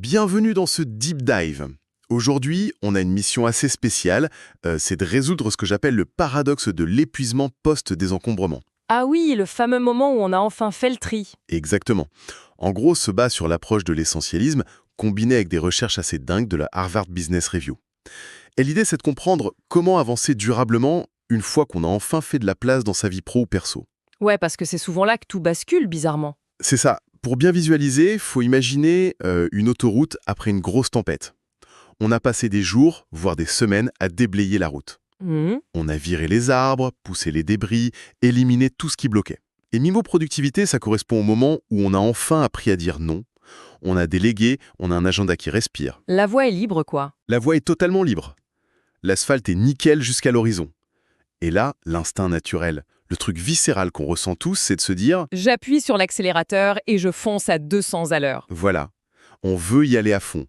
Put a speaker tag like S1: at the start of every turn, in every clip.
S1: Bienvenue dans ce Deep Dive. Aujourd'hui, on a une mission assez spéciale, c'est de résoudre ce que j'appelle le paradoxe de l'épuisement post-désencombrement.
S2: Ah oui, le fameux moment où on a enfin fait le tri.
S1: Exactement. En gros, se base sur l'approche de l'essentialisme, combinée avec des recherches assez dingues de la Harvard Business Review. Et l'idée, c'est de comprendre comment avancer durablement une fois qu'on a enfin fait de la place dans sa vie pro ou perso.
S2: Ouais, parce que c'est souvent là que tout bascule, bizarrement.
S1: C'est ça. Pour bien visualiser, faut imaginer une autoroute après une grosse tempête. On a passé des jours, voire des semaines, à déblayer la route.
S2: Mhm.
S1: On a viré les arbres, poussé les débris, éliminé tout ce qui bloquait. Et niveau productivité, ça correspond au moment où on a enfin appris à dire non. On a délégué, on a un agenda qui respire.
S2: La voie est libre, quoi.
S1: La voie est totalement libre. L'asphalte est nickel jusqu'à l'horizon. Et là, l'instinct naturel, le truc viscéral qu'on ressent tous, c'est de se dire
S2: J'appuie sur l'accélérateur et je fonce à 200 à l'heure.
S1: « Voilà, on veut y aller à fond ».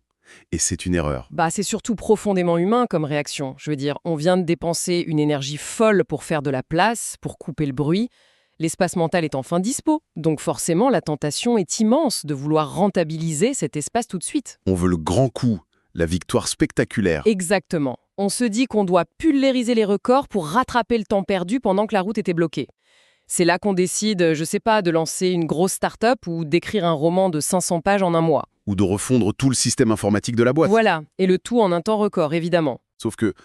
S1: Et c'est une erreur.
S2: Bah, c'est surtout profondément humain comme réaction. Je veux dire, on vient de dépenser une énergie folle pour faire de la place, pour couper le bruit. L'espace mental est enfin dispo. Donc forcément, la tentation est immense de vouloir rentabiliser cet espace tout de suite.
S1: On veut le grand coup, la victoire spectaculaire.
S2: Exactement. On se dit qu'on doit pulvériser les records pour rattraper le temps perdu pendant que la route était bloquée. C'est là qu'on décide, je sais pas, de lancer une grosse start-up ou d'écrire un roman de 500 pages en un mois.
S1: Ou de refondre tout le système informatique de la boîte.
S2: Voilà, et le tout en un temps record, évidemment.
S1: Sauf que,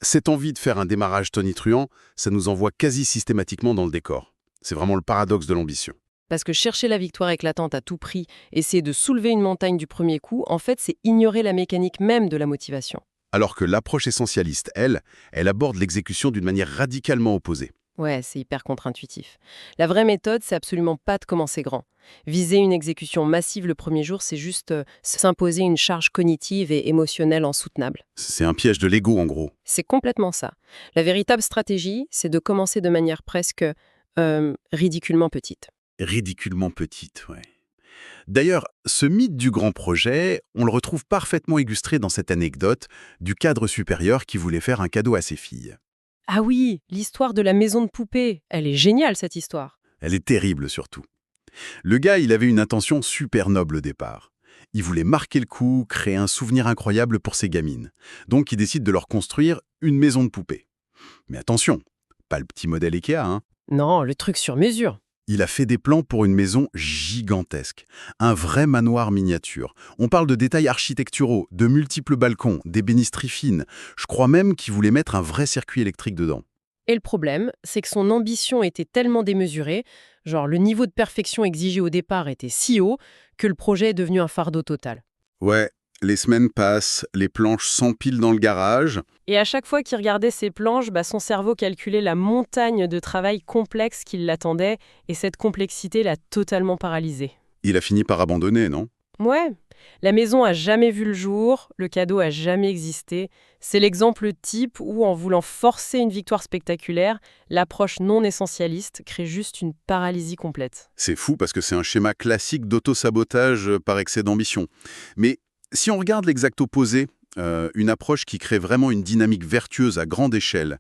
S1: cette envie de faire un démarrage tonitruant, ça nous envoie quasi systématiquement dans le décor. C'est vraiment le paradoxe de l'ambition.
S2: Parce que chercher la victoire éclatante à tout prix, essayer de soulever une montagne du premier coup, en fait, c'est ignorer la mécanique même de la motivation.
S1: Alors que l'approche essentialiste, elle aborde l'exécution d'une manière radicalement opposée.
S2: Ouais, c'est hyper contre-intuitif. La vraie méthode, c'est absolument pas de commencer grand. Viser une exécution massive le premier jour, c'est juste s'imposer une charge cognitive et émotionnelle insoutenable.
S1: C'est un piège de l'ego, en gros.
S2: C'est complètement ça. La véritable stratégie, c'est de commencer de manière presque ridiculement petite.
S1: Ridiculement petite, ouais. D'ailleurs, ce mythe du grand projet, on le retrouve parfaitement illustré dans cette anecdote du cadre supérieur qui voulait faire un cadeau à ses filles.
S2: Ah oui, l'histoire de la maison de poupée. Elle est géniale, cette histoire.
S1: Elle est terrible surtout. Le gars, il avait une intention super noble au départ. Il voulait marquer le coup, créer un souvenir incroyable pour ses gamines. Donc il décide de leur construire une maison de poupée. Mais attention, pas le petit modèle Ikea, hein.
S2: Non, le truc sur mesure.
S1: Il a fait des plans pour une maison gigantesque, un vrai manoir miniature. On parle de détails architecturaux, de multiples balcons, d'ébénisteries fines. Je crois même qu'il voulait mettre un vrai circuit électrique dedans.
S2: Et le problème, c'est que son ambition était tellement démesurée, genre le niveau de perfection exigé au départ était si haut, que le projet est devenu un fardeau total.
S1: Ouais, les semaines passent, les planches s'empilent dans le garage.
S2: Et à chaque fois qu'il regardait ses planches, son cerveau calculait la montagne de travail complexe qui l'attendait, et cette complexité l'a totalement paralysé.
S1: Il a fini par abandonner, non?
S2: Ouais, la maison a jamais vu le jour, le cadeau a jamais existé. C'est l'exemple type où, en voulant forcer une victoire spectaculaire, l'approche non essentialiste crée juste une paralysie complète.
S1: C'est fou parce que c'est un schéma classique d'auto-sabotage par excès d'ambition. Mais si on regarde l'exact opposé, une approche qui crée vraiment une dynamique vertueuse à grande échelle,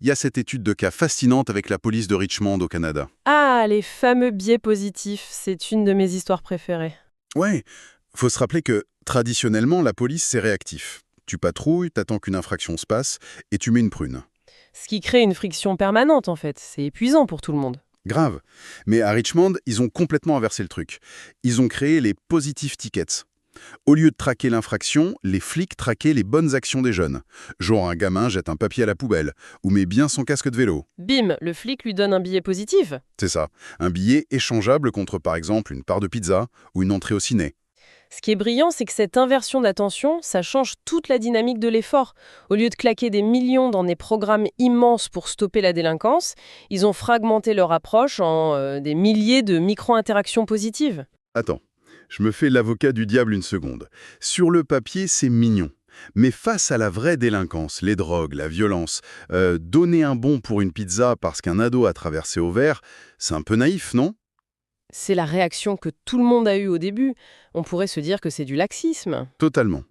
S1: il y a cette étude de cas fascinante avec la police de Richmond au Canada.
S2: Ah, les fameux biais positifs, c'est une de mes histoires préférées.
S1: Ouais, faut se rappeler que, traditionnellement, la police, c'est réactif. Tu patrouilles, t'attends qu'une infraction se passe, et tu mets une prune.
S2: Ce qui crée une friction permanente, en fait. C'est épuisant pour tout le monde.
S1: Grave. Mais à Richmond, ils ont complètement inversé le truc. Ils ont créé les positive tickets. Au lieu de traquer l'infraction, les flics traquaient les bonnes actions des jeunes. Genre un gamin jette un papier à la poubelle, ou met bien son casque de vélo.
S2: Bim, le flic lui donne un billet positif.
S1: C'est ça. Un billet échangeable contre par exemple une part de pizza ou une entrée au ciné.
S2: Ce qui est brillant, c'est que cette inversion d'attention, ça change toute la dynamique de l'effort. Au lieu de claquer des millions dans des programmes immenses pour stopper la délinquance, ils ont fragmenté leur approche en des milliers de micro-interactions positives.
S1: Attends, je me fais l'avocat du diable une seconde. Sur le papier, c'est mignon. Mais face à la vraie délinquance, les drogues, la violence, donner un bon pour une pizza parce qu'un ado a traversé au vert, c'est un peu naïf, non?
S2: C'est la réaction que tout le monde a eue au début. On pourrait se dire que c'est du laxisme.
S1: Totalement.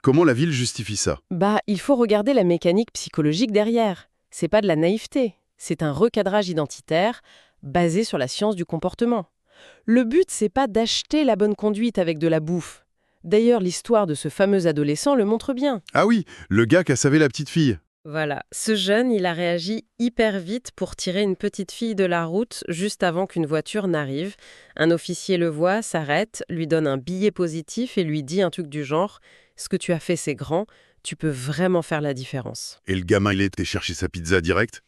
S1: Comment la ville justifie ça?
S2: Il faut regarder la mécanique psychologique derrière. C'est pas de la naïveté, c'est un recadrage identitaire basé sur la science du comportement. Le but, c'est pas d'acheter la bonne conduite avec de la bouffe. D'ailleurs, l'histoire de ce fameux adolescent le montre bien.
S1: Ah oui, le gars qui a sauvé la petite fille.
S2: Voilà, ce jeune, il a réagi hyper vite pour tirer une petite fille de la route juste avant qu'une voiture n'arrive. Un officier le voit, s'arrête, lui donne un billet positif et lui dit un truc du genre « Ce que tu as fait, c'est grand, tu peux vraiment faire la différence.
S1: Et le gamin, il était chercher sa pizza direct ?»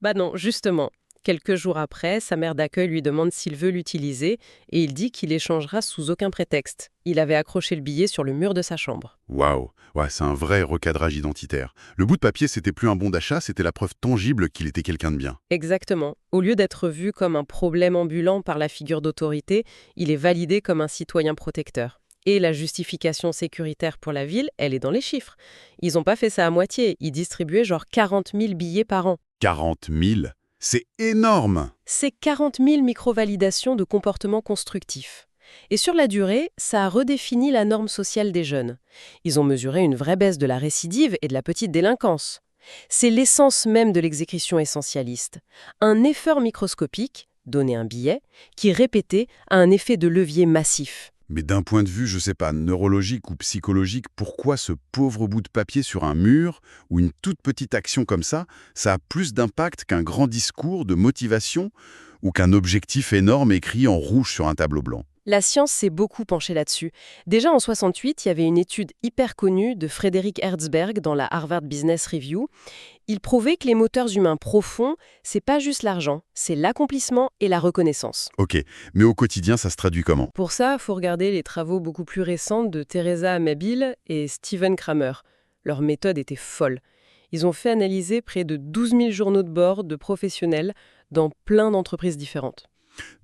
S2: Bah non, justement. Quelques jours après, sa mère d'accueil lui demande s'il veut l'utiliser et il dit qu'il échangera sous aucun prétexte. Il avait accroché le billet sur le mur de sa chambre.
S1: Waouh, ouais, c'est un vrai recadrage identitaire. Le bout de papier, c'était plus un bon d'achat, c'était la preuve tangible qu'il était quelqu'un de bien.
S2: Exactement. Au lieu d'être vu comme un problème ambulant par la figure d'autorité, il est validé comme un citoyen protecteur. Et la justification sécuritaire pour la ville, elle est dans les chiffres. Ils n'ont pas fait ça à moitié, ils distribuaient genre 40 000 billets par an.
S1: 40 000, c'est énorme!
S2: C'est 40 000 micro-validations de comportements constructifs. Et sur la durée, ça a redéfini la norme sociale des jeunes. Ils ont mesuré une vraie baisse de la récidive et de la petite délinquance. C'est l'essence même de l'exécution essentialiste. Un effort microscopique, donner un billet, qui répété a un effet de levier massif.
S1: Mais d'un point de vue, je sais pas, neurologique ou psychologique, pourquoi ce pauvre bout de papier sur un mur ou une toute petite action comme ça a plus d'impact qu'un grand discours de motivation ou qu'un objectif énorme écrit en rouge sur un tableau blanc?
S2: La science s'est beaucoup penchée là-dessus. Déjà en 68, il y avait une étude hyper connue de Frédéric Herzberg dans la Harvard Business Review. Il prouvait que les moteurs humains profonds, c'est pas juste l'argent, c'est l'accomplissement et la reconnaissance.
S1: Ok, mais au quotidien, ça se traduit comment?
S2: Pour ça, il faut regarder les travaux beaucoup plus récents de Teresa Amabil et Steven Kramer. Leur méthode était folle. Ils ont fait analyser près de 12 000 journaux de bord de professionnels dans plein d'entreprises différentes.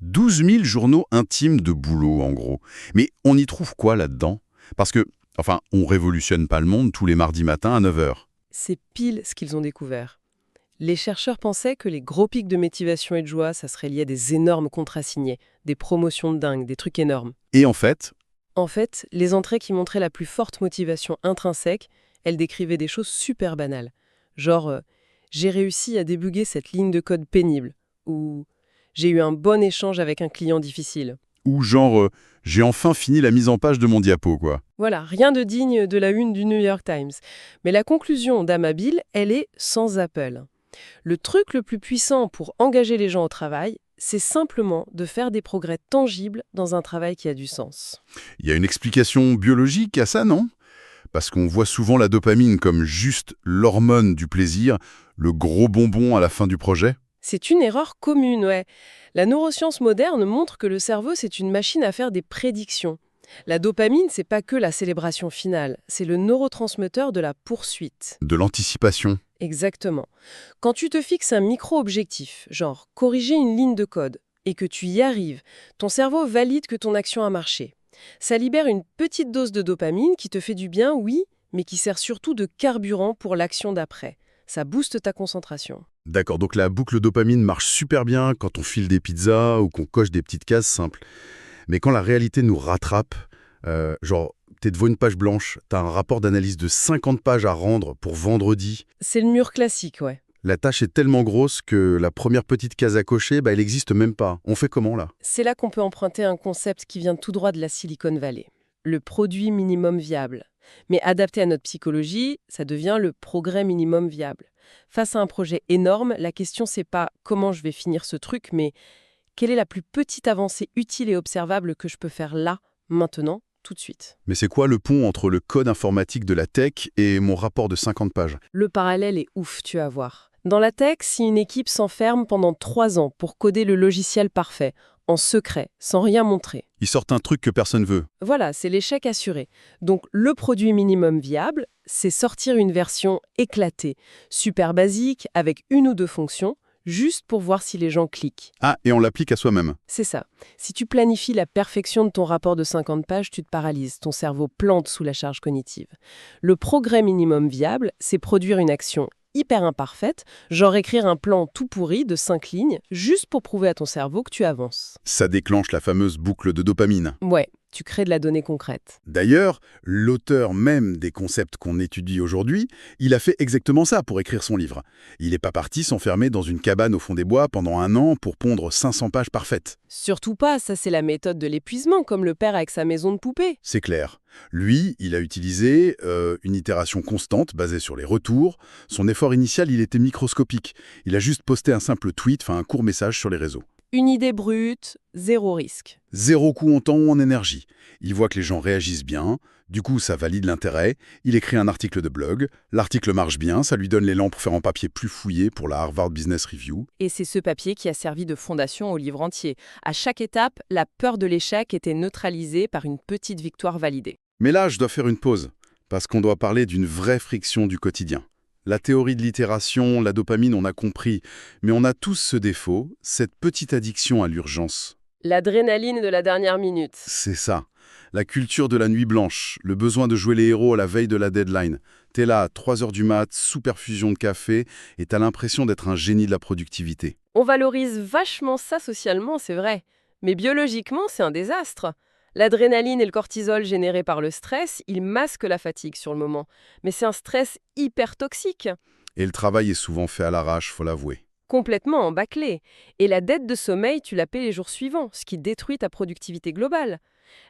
S1: 12 000 journaux intimes de boulot, en gros. Mais on y trouve quoi là-dedans? Parce que, enfin, on révolutionne pas le monde tous les mardis matins à 9 heures.
S2: C'est pile ce qu'ils ont découvert. Les chercheurs pensaient que les gros pics de motivation et de joie, ça serait lié à des énormes contrats signés, des promotions de dingue, des trucs énormes.
S1: Et en fait,
S2: Les entrées qui montraient la plus forte motivation intrinsèque, elles décrivaient des choses super banales. Genre, j'ai réussi à débugger cette ligne de code pénible. Ou j'ai eu un bon échange avec un client difficile.
S1: ou genre, j'ai enfin fini la mise en page de mon diapo, quoi.
S2: Voilà, rien de digne de la une du New York Times. Mais la conclusion d'Amabil, elle est sans appel. Le truc le plus puissant pour engager les gens au travail, c'est simplement de faire des progrès tangibles dans un travail qui a du sens.
S1: Il y a une explication biologique à ça, non? Parce qu'on voit souvent la dopamine comme juste l'hormone du plaisir, le gros bonbon à la fin du projet.
S2: C'est une erreur commune, ouais. La neuroscience moderne montre que le cerveau, c'est une machine à faire des prédictions. La dopamine, c'est pas que la célébration finale, c'est le neurotransmetteur de la poursuite.
S1: De l'anticipation.
S2: Exactement. Quand tu te fixes un micro-objectif, genre corriger une ligne de code, et que tu y arrives, ton cerveau valide que ton action a marché. Ça libère une petite dose de dopamine qui te fait du bien, oui, mais qui sert surtout de carburant pour l'action d'après. Ça booste ta concentration.
S1: D'accord, donc la boucle dopamine marche super bien quand on file des pizzas ou qu'on coche des petites cases simples. Mais quand la réalité nous rattrape, genre, t'es devant une page blanche, t'as un rapport d'analyse de 50 pages à rendre pour vendredi.
S2: C'est le mur classique, ouais.
S1: La tâche est tellement grosse que la première petite case à cocher, elle n'existe même pas. On fait comment, là?
S2: C'est là qu'on peut emprunter un concept qui vient tout droit de la Silicon Valley. Le produit minimum viable. Mais adapté à notre psychologie, ça devient le progrès minimum viable. Face à un projet énorme, la question c'est pas comment je vais finir ce truc, mais quelle est la plus petite avancée utile et observable que je peux faire là, maintenant, tout de suite.
S1: Mais c'est quoi le pont entre le code informatique de la tech et mon rapport de 50 pages?
S2: Le parallèle est ouf, tu vas voir. Dans la tech, si une équipe s'enferme pendant 3 ans pour coder le logiciel parfait, en secret, sans rien montrer.
S1: Ils sortent un truc que personne veut.
S2: Voilà, c'est l'échec assuré. Donc le produit minimum viable, c'est sortir une version éclatée, super basique, avec 1 ou 2 fonctions, juste pour voir si les gens cliquent.
S1: Ah, et on l'applique à soi-même.
S2: C'est ça. Si tu planifies la perfection de ton rapport de 50 pages, tu te paralyses, ton cerveau plante sous la charge cognitive. Le progrès minimum viable, c'est produire une action hyper imparfaite, genre écrire un plan tout pourri de 5 lignes, juste pour prouver à ton cerveau que tu avances.
S1: Ça déclenche la fameuse boucle de dopamine.
S2: Ouais. tu crées de la donnée concrète.
S1: D'ailleurs, l'auteur même des concepts qu'on étudie aujourd'hui, il a fait exactement ça pour écrire son livre. Il n'est pas parti s'enfermer dans une cabane au fond des bois pendant 1 an pour pondre 500 pages parfaites.
S2: Surtout pas, ça c'est la méthode de l'épuisement, comme le père avec sa maison de poupée.
S1: C'est clair. Lui, il a utilisé une itération constante basée sur les retours. Son effort initial, il était microscopique. Il a juste posté un simple tweet, un court message sur les réseaux.
S2: Une idée brute, zéro risque.
S1: Zéro coût en temps ou en énergie. Il voit que les gens réagissent bien, du coup ça valide l'intérêt, il écrit un article de blog, l'article marche bien, ça lui donne l'élan pour faire un papier plus fouillé pour la Harvard Business Review.
S2: Et c'est ce papier qui a servi de fondation au livre entier. À chaque étape, la peur de l'échec était neutralisée par une petite victoire validée.
S1: Mais là, je dois faire une pause, parce qu'on doit parler d'une vraie friction du quotidien. La théorie de l'itération, la dopamine, on a compris, mais on a tous ce défaut, cette petite addiction à l'urgence.
S2: L'adrénaline de la dernière minute.
S1: C'est ça. La culture de la nuit blanche, le besoin de jouer les héros à la veille de la deadline. T'es là à 3 heures du mat, sous perfusion de café, et t'as l'impression d'être un génie de la productivité.
S2: On valorise vachement ça socialement, c'est vrai. Mais biologiquement, c'est un désastre. L'adrénaline et le cortisol générés par le stress, ils masquent la fatigue sur le moment. Mais c'est un stress hyper toxique.
S1: Et le travail est souvent fait à l'arrache, faut l'avouer.
S2: Complètement embâclé. Et la dette de sommeil, tu la paies les jours suivants, ce qui détruit ta productivité globale.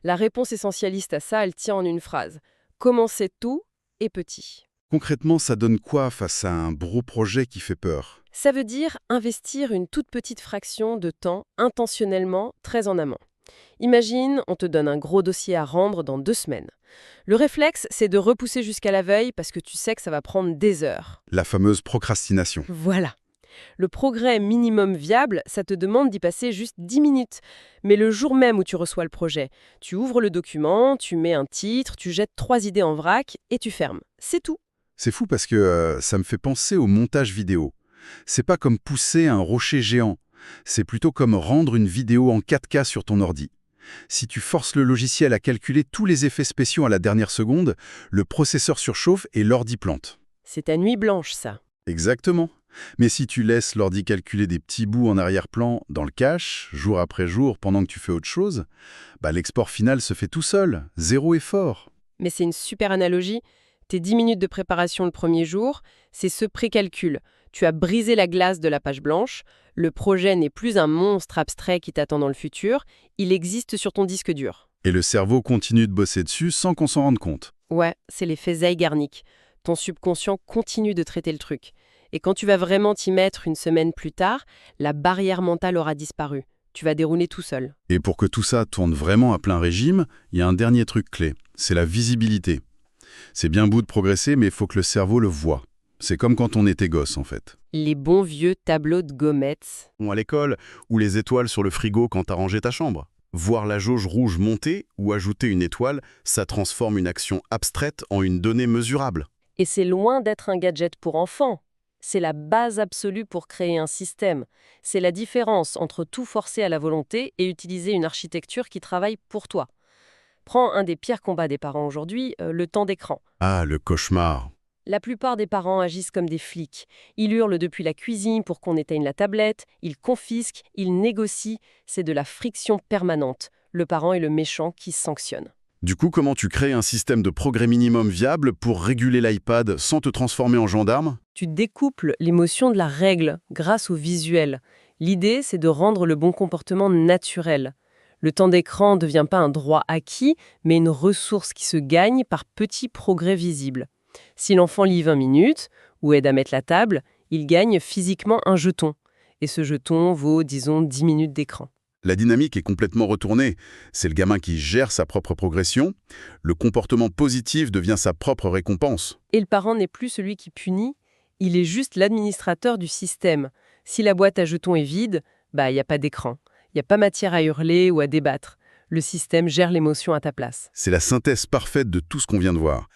S2: La réponse essentialiste à ça, elle tient en une phrase. Commencez tôt et petit.
S1: Concrètement, ça donne quoi face à un gros projet qui fait peur?
S2: Ça veut dire investir une toute petite fraction de temps intentionnellement, très en amont. Imagine, on te donne un gros dossier à rendre dans 2 semaines. Le réflexe, c'est de repousser jusqu'à la veille parce que tu sais que ça va prendre des heures.
S1: La fameuse procrastination.
S2: Voilà. Le progrès minimum viable, ça te demande d'y passer juste 10 minutes. Mais le jour même où tu reçois le projet, tu ouvres le document, tu mets un titre, tu jettes 3 idées en vrac et tu fermes. C'est tout.
S1: C'est fou parce que ça me fait penser au montage vidéo. C'est pas comme pousser un rocher géant. C'est plutôt comme rendre une vidéo en 4K sur ton ordi. Si tu forces le logiciel à calculer tous les effets spéciaux à la dernière seconde, le processeur surchauffe et l'ordi plante.
S2: C'est ta nuit blanche, ça.
S1: Exactement. Mais si tu laisses l'ordi calculer des petits bouts en arrière-plan dans le cache, jour après jour, pendant que tu fais autre chose, l'export final se fait tout seul, zéro effort.
S2: Mais c'est une super analogie. Tes 10 minutes de préparation le premier jour, c'est ce précalcul. Tu as brisé la glace de la page blanche, le projet n'est plus un monstre abstrait qui t'attend dans le futur, il existe sur ton disque dur.
S1: Et le cerveau continue de bosser dessus sans qu'on s'en rende compte.
S2: Ouais, c'est l'effet Zeigarnik. Ton subconscient continue de traiter le truc. Et quand tu vas vraiment t'y mettre une semaine plus tard, la barrière mentale aura disparu. Tu vas dérouler tout seul.
S1: Et pour que tout ça tourne vraiment à plein régime, il y a un dernier truc clé, c'est la visibilité. C'est bien beau de progresser, mais il faut que le cerveau le voie. C'est comme quand on était gosse, en fait.
S2: Les bons vieux tableaux de gommettes.
S1: Ou à l'école, ou les étoiles sur le frigo quand t'as rangé ta chambre. Voir la jauge rouge monter ou ajouter une étoile, ça transforme une action abstraite en une donnée mesurable.
S2: Et c'est loin d'être un gadget pour enfants. C'est la base absolue pour créer un système. C'est la différence entre tout forcer à la volonté et utiliser une architecture qui travaille pour toi. Prends un des pires combats des parents aujourd'hui, le temps d'écran.
S1: Ah, le cauchemar.
S2: La plupart des parents agissent comme des flics. Ils hurlent depuis la cuisine pour qu'on éteigne la tablette, ils confisquent, ils négocient. C'est de la friction permanente. Le parent est le méchant qui sanctionne.
S1: Du coup, comment tu crées un système de progrès minimum viable pour réguler l'iPad sans te transformer en gendarme?
S2: Tu découples l'émotion de la règle grâce au visuel. L'idée, c'est de rendre le bon comportement naturel. Le temps d'écran ne devient pas un droit acquis, mais une ressource qui se gagne par petits progrès visibles. Si l'enfant lit 20 minutes ou aide à mettre la table, il gagne physiquement un jeton. Et ce jeton vaut, disons, 10 minutes d'écran.
S1: La dynamique est complètement retournée. C'est le gamin qui gère sa propre progression. Le comportement positif devient sa propre récompense.
S2: Et le parent n'est plus celui qui punit, il est juste l'administrateur du système. Si la boîte à jetons est vide, il n'y a pas d'écran. Il n'y a pas matière à hurler ou à débattre. Le système gère l'émotion à ta place.
S1: C'est la synthèse parfaite de tout ce qu'on vient de voir.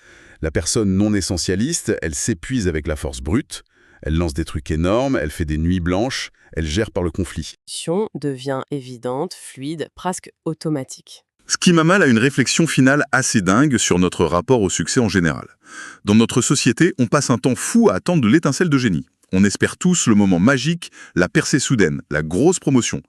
S1: La personne non essentialiste, elle s'épuise avec la force brute, elle lance des trucs énormes, elle fait des nuits blanches, elle gère par le conflit.
S2: L'action devient évidente, fluide, presque automatique.
S3: Ce qui m'amène à une réflexion finale assez dingue sur notre rapport au succès en général. Dans notre société, on passe un temps fou à attendre de l'étincelle de génie. On espère tous le moment magique, la percée soudaine, la grosse promotion.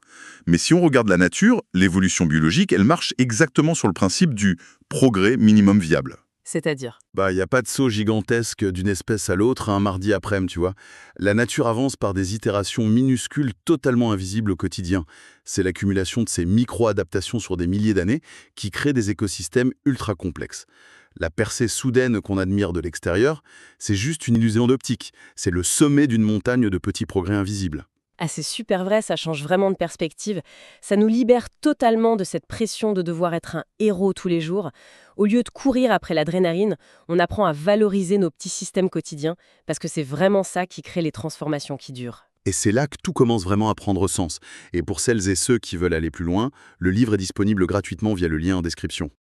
S3: Mais si on regarde la nature, l'évolution biologique, elle marche exactement sur le principe du progrès minimum viable.
S2: C'est-à-dire?
S1: Il n'y a pas de saut gigantesque d'une espèce à l'autre un mardi après-midi, tu vois. La nature avance par des itérations minuscules totalement invisibles au quotidien. C'est l'accumulation de ces micro-adaptations sur des milliers d'années qui créent des écosystèmes ultra complexes. La percée soudaine qu'on admire de l'extérieur, c'est juste une illusion d'optique. C'est le sommet d'une montagne de petits progrès invisibles.
S2: Ah, c'est super vrai, ça change vraiment de perspective. Ça nous libère totalement de cette pression de devoir être un héros tous les jours. Au lieu de courir après l'adrénaline, on apprend à valoriser nos petits systèmes quotidiens, parce que c'est vraiment ça qui crée les transformations qui durent.
S1: Et c'est là que tout commence vraiment à prendre sens. Et pour celles et ceux qui veulent aller plus loin, le livre est disponible gratuitement via le lien en description.